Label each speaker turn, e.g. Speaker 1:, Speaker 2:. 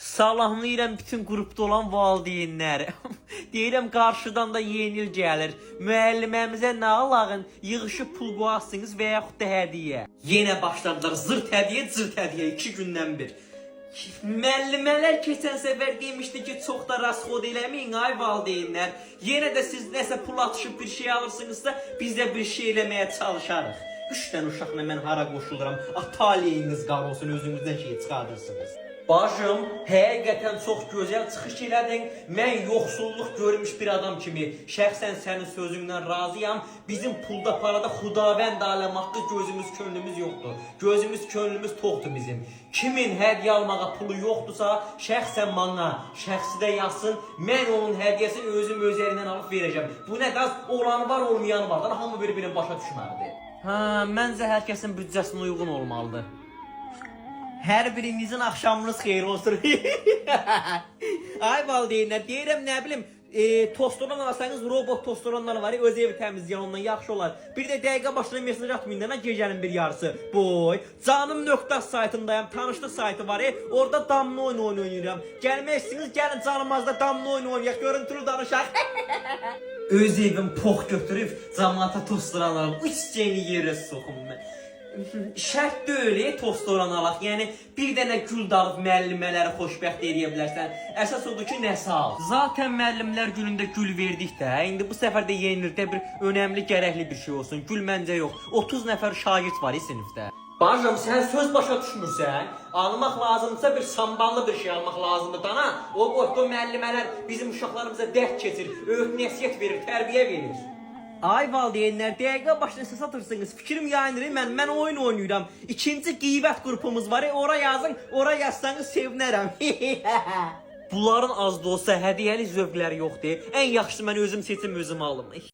Speaker 1: Salamlayıram bütün qrupda olan valideynləri. Deyirəm qarşıdan da yeni il gəlir. Müəlliməmizə nə alağın, yığışıb pul qoyarsınız və yaxud da hədiyyə. Yenə başladılar zırt hədiyyə 2 gündən bir. Müəllimələr keçən səfər demişdi ki, çox da rasxod eləməyin ay valideynlər. Yenə də siz nəsə pul atışıb bir şey alırsınızsa, biz də bir şey eləməyə çalışarıq. 3 dənə uşaqla mən hara qoşuluram, taleyiniz qar olsun, özünüzdən şey çıxardırsınız. Bacım, həqiqətən çox gözəl çıxış elədin. Mən yoxsulluq görmüş bir adam kimi şəxsən sənin sözündən razıyam. Bizim pulda parada xudavənd aləm haqqı gözümüz könlümüz yoxdur. Gözümüz könlümüz toxdur bizim. Kimin hədiyyə almağa pulu yoxdursa, şəxsən bana, şəxsi də yazsın. Mən onun hədiyyəsini özüm öz yerindən alıb verəcəm. Bu nə qaz olanı var, olmayanı var. Hamı bir-birini başa düşməlidir. Məncə hər kəsin büdcəsinə uyğun olmalıdır. Hər birinizin axşamınız xeyir olsun. Ay valideynlər, deyirəm nə bilim, tostoran alsanız robot tostoranlar var, öz evi təmizləyən ondan yaxşı olar. Bir də dəqiqə başına mesaj atmayın da gecənin bir yarısı. Boy, canım.az saytındayım, tanışlıq saytı var, orada damla oyunu oynayıram. Gəlmək istəyirsiniz, gəlin canımazda damla oyunu oynayaq, görüntülü danışaq. Öz evim pox götürüb, cəmaata tostoranlarım, 3 ceni yerə soxum mən. Şərt deyil, tostoran alaq. Yəni bir dənə gül dalıb müəllimələri xoşbəxt eləyə bilərsən. Əsas odur ki, nəsə al. Zaten müəllimlər günündə gül verdik də. İndi bu səfər də yenilikdə bir önəmli, gərəkli bir şey olsun. Gül məncə yox. 30 nəfər şagird var sinifdə. Bacım, sən söz başa düşmürsən. Almaq lazımdırsa bir samballı bir şey almaq lazımdır dana. O qoydu müəllimələr bizim uşaqlarımıza dərd keçir, öğüt nəsihət verir, tərbiyə verir. Ay valideynlər, dəqiqə başına səs atırsınız. Fikrim yayınır, mən oyun oynayıram. İkinci qeybət qrupumuz var, ora yazın, ora yazsanız sevinərəm. Bunların az da olsa hədiyyəli zövqləri yoxdur. Ən yaxşısı mən özüm seçim, özüm alım.